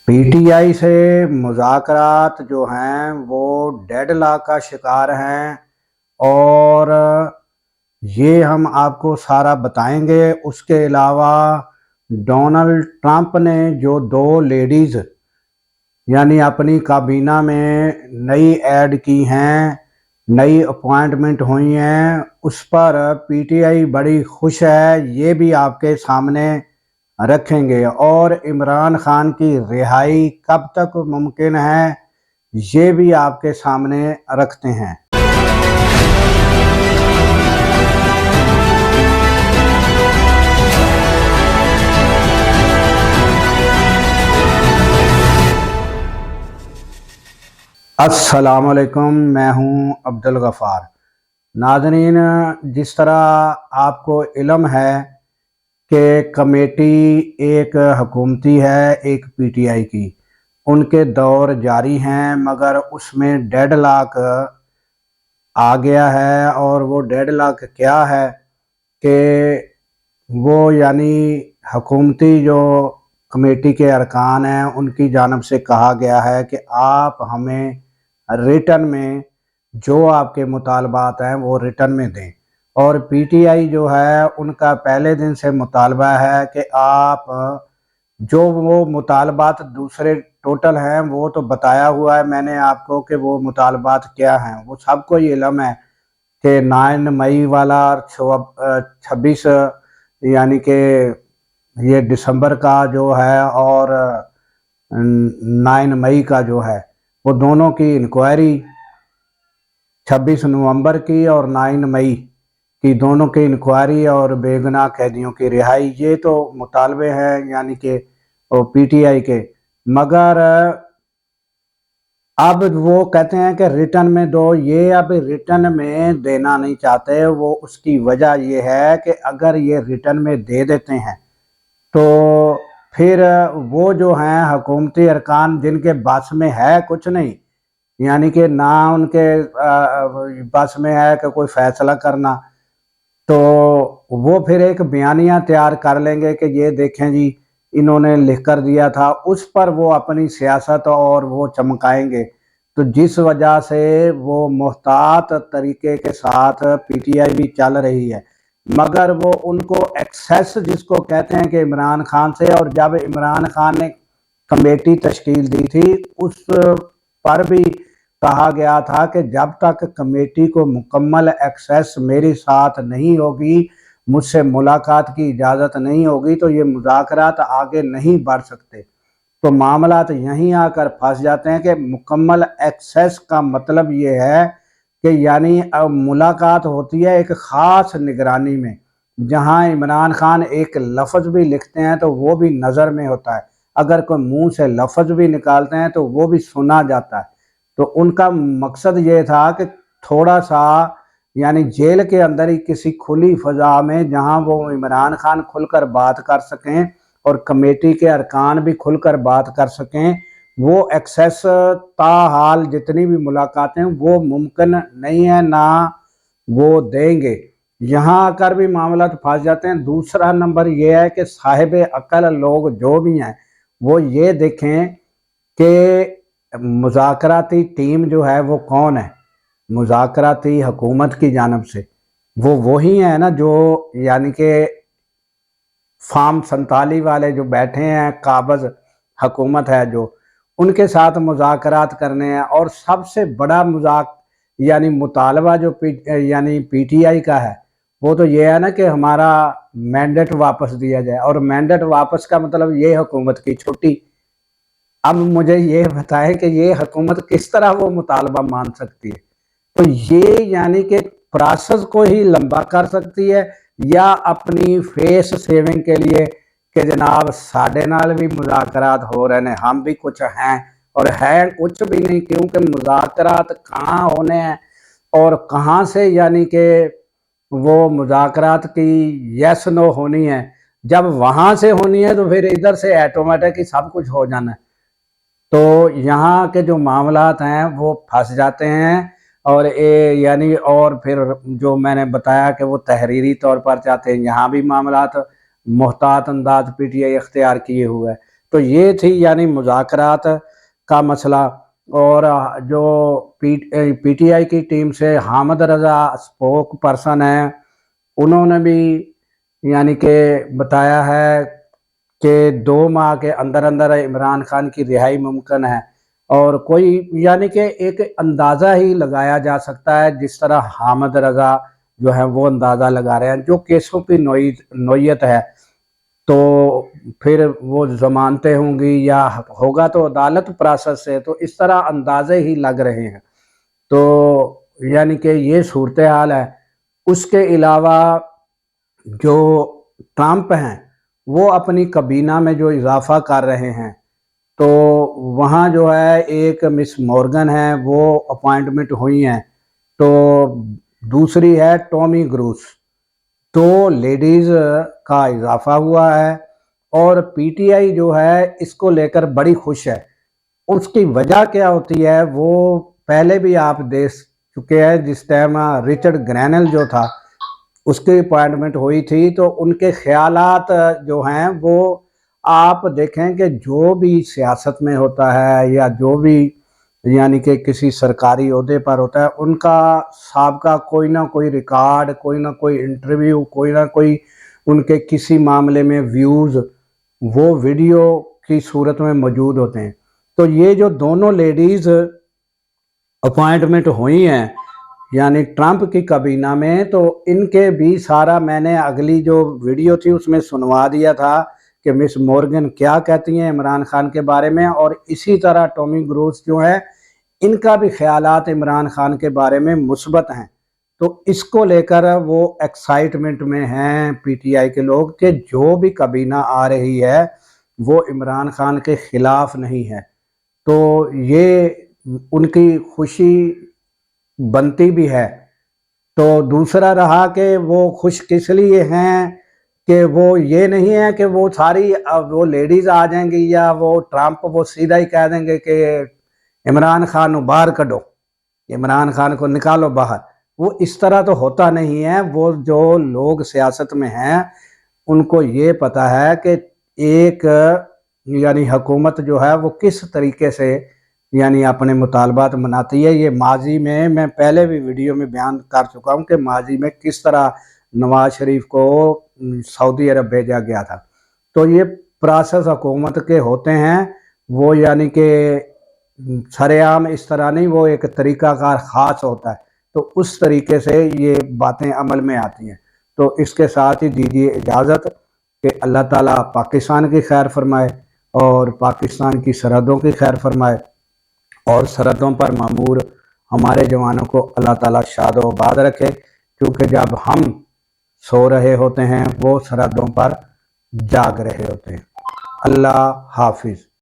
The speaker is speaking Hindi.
पीटीआई से मुज़ाकरात जो हैं वो डेडलॉक का शिकार हैं और ये हम आपको सारा बताएंगे। उसके अलावा डोनाल्ड ट्रंप ने जो दो लेडीज़ यानी अपनी काबीना में नई ऐड की हैं, नई अपॉइंटमेंट हुई हैं, उस पर पीटीआई बड़ी खुश है। ये भी आपके सामने रखेंगे और इमरान खान की रिहाई कब तक मुमकिन है ये भी आपके सामने रखते हैं। अस्सलामुअलैकुम, मैं हूं अब्दुल गफ़ार। नाज़रीन, जिस तरह आपको इल्म है कि कमेटी एक हुकूमती है, एक पीटीआई की, उनके दौर जारी हैं, मगर उसमें डेडलॉक आ गया है। और वो डेडलॉक क्या है कि वो यानी हुकूमती जो कमेटी के अरकान हैं उनकी जानिब से कहा गया है कि आप हमें रिटर्न में जो आपके मुतालबात हैं वो रिटर्न में दें। और पीटीआई जो है उनका पहले दिन से मुतालबा है कि आप जो वो मुतालबात दूसरे टोटल हैं वो तो बताया हुआ है मैंने आपको कि वो मुतालबात क्या हैं, वो सबको ये इल्म है कि 9 मई वाला और 26 यानी कि ये दिसंबर का जो है और 9 मई का जो है वो दोनों की इंक्वायरी, 26 नवंबर की और 9 मई की दोनों की इंक्वायरी और बेगुनाह कैदियों की रिहाई, ये तो मुतालबे हैं यानी कि पीटीआई के। मगर अब वो कहते हैं कि रिटर्न में दो, ये अब रिटर्न में देना नहीं चाहते। वो उसकी वजह ये है कि अगर ये रिटर्न में दे देते हैं तो फिर वो जो हैं हुकूमती अरकान जिनके बस में है कुछ नहीं, यानी कि ना उनके बस में है कि कोई फैसला करना, तो वो फिर एक बयानिया तैयार कर लेंगे कि ये देखें जी इन्होंने लिख कर दिया था, उस पर वो अपनी सियासत और वो चमकाएंगे। तो जिस वजह से वो मुहतात तरीके के साथ पीटीआई भी चल रही है, मगर वो उनको एक्सेस जिसको कहते हैं कि इमरान खान से, और जब इमरान खान ने कमेटी तश्कील दी थी उस पर भी कहा गया था कि जब तक कमेटी को मुकम्मल एक्सेस मेरे साथ नहीं होगी, मुझसे मुलाकात की इजाज़त नहीं होगी, तो ये मुज़ाकरात आगे नहीं बढ़ सकते। तो मामला तो यहीं आकर फंस जाते हैं कि मुकम्मल एक्सेस का मतलब ये है कि यानी अब मुलाकात होती है एक ख़ास निगरानी में, जहां इमरान खान एक लफ्ज़ भी लिखते हैं तो वो भी नज़र में होता है, अगर कोई मुंह से लफ्ज़ भी निकालते हैं तो वो भी सुना जाता है। तो उनका मकसद ये था कि थोड़ा सा यानी जेल के अंदर ही किसी खुली फ़ज़ा में जहां वो इमरान खान खुलकर बात कर सकें और कमेटी के अरकान भी खुलकर बात कर सकें, वो एक्सेस ताहाल जितनी भी मुलाकातें वो मुमकिन नहीं है, ना वो देंगे। यहाँ आकर भी मामला तो फंस जाते हैं। दूसरा नंबर ये है कि साहिब अकल लोग जो भी हैं वो ये देखें कि मुज़ाकराती टीम जो है वो कौन है। मुज़ाकराती हुकूमत की जानिब से वो वही है ना जो यानी कि फार्म 47 वाले जो बैठे हैं, काबज़ हुकूमत है जो, उनके साथ मुज़ाकरात करने हैं। और सबसे बड़ा मजाक यानी मुतालबा जो यानी पीटीआई का है वो तो ये है ना कि हमारा मैंडेट वापस दिया जाए। और मैंडेट वापस का मतलब ये हुकूमत की छुट्टी। अब मुझे ये बताएं कि ये हुकूमत किस तरह वो मुतालबा मान सकती है। तो ये यानी कि प्रोसेस को ही लंबा कर सकती है, या अपनी फेस सेविंग के लिए कि जनाब साढ़े नाल भी मुज़ाकरात हो रहे हैं, हम भी कुछ हैं, और है कुछ भी नहीं, क्योंकि मुज़ाकरात कहाँ होने हैं और कहाँ से यानी कि वो मुज़ाकरात की यस नो होनी है। जब वहाँ से होनी है तो फिर इधर से ऑटोमेटिक ही सब कुछ हो जाना है। तो यहाँ के जो मामलात हैं वो फंस जाते हैं। और ये यानी और फिर जो मैंने बताया कि वो तहरीरी तौर पर चाहते हैं, यहाँ भी मामलात मोहतात अंदाज पीटीआई अख्तियार किए हुए है। तो ये थी यानी मुज़ाकरात का मसला। और जो पीटीआई की टीम से हामिद रज़ा स्पोक पर्सन है, उन्होंने भी यानी कि बताया है कि 2 माह के अंदर अंदर इमरान खान की रिहाई मुमकिन है। और कोई यानी कि एक अंदाज़ा ही लगाया जा सकता है, जिस तरह हामिद रज़ा जो है वो अंदाज़ा लगा रहे हैं। जो केसों की नोयत है, तो फिर वो ज़मानतें होंगी या होगा तो अदालत प्रोसेस से, तो इस तरह अंदाज़े ही लग रहे हैं। तो यानी कि ये सूरत हाल है। उसके अलावा जो ट्रंप हैं, वो अपनी काबीना में जो इजाफ़ा कर रहे हैं, तो वहाँ जो है एक मिस मॉर्गन है, वो अपॉइंटमेंट हुई हैं। तो दूसरी है टॉमी ग्रूस। 2 लेडीज़ का इजाफ़ा हुआ है और पीटीआई जो है इसको लेकर बड़ी खुश है। उसकी वजह क्या होती है, वो पहले भी आप देख चुके हैं, जिस टाइम रिचर्ड ग्रैनल जो था उसकी अपॉइंटमेंट हुई थी, तो उनके ख्यालात जो हैं वो आप देखें कि जो भी सियासत में होता है या जो भी यानी कि किसी सरकारी ओहदे पर होता है, उनका साबका कोई ना कोई रिकॉर्ड, कोई ना कोई इंटरव्यू, कोई ना कोई उनके किसी मामले में व्यूज़ वो वीडियो की सूरत में मौजूद होते हैं। तो ये जो दोनों लेडीज़ अपॉइंटमेंट हुई हैं यानी ट्रंप की काबीना में, तो इनके भी सारा मैंने अगली जो वीडियो थी उसमें सुनवा दिया था कि मिस मॉर्गन क्या कहती हैं इमरान खान के बारे में। और इसी तरह टॉमी ग्रूस जो है, इनका भी ख्यालात इमरान खान के बारे में मुस्बत हैं। तो इसको लेकर वो एक्साइटमेंट में हैं पीटीआई के लोग कि जो भी काबीना आ रही है वो इमरान खान के ख़िलाफ़ नहीं है। तो ये उनकी खुशी बनती भी है। तो दूसरा रहा कि वो खुश किस लिए हैं, कि वो ये नहीं है कि वो सारी वो लेडीज़ आ जाएंगी या वो ट्रंप वो सीधा ही कह देंगे कि इमरान खान को बाहर कढो, इमरान खान को निकालो बाहर। वो इस तरह तो होता नहीं है। वो जो लोग सियासत में हैं उनको ये पता है कि एक यानी हुकूमत जो है वो किस तरीके से यानी अपने मुतालबात मनाती है। ये माजी में मैं पहले भी वीडियो में बयान कर चुका हूँ कि माजी में किस तरह नवाज शरीफ को सऊदी अरब भेजा गया था। तो ये प्रोसेस हुकूमत के होते हैं, वो यानी कि सरेआम इस तरह नहीं, वो एक तरीक़ाकार ख़ास होता है। तो उस तरीके से ये बातें अमल में आती हैं। तो इसके साथ ही दीजिए इजाज़त कि अल्लाह ताला पाकिस्तान की खैर फरमाए और पाकिस्तान की सरहदों की खैर फरमाए और सरहदों पर मामूर हमारे जवानों को अल्लाह ताला शाद व आबाद रखे, क्योंकि जब हम सो रहे होते हैं वो सरहदों पर जाग रहे होते हैं। अल्लाह हाफिज़।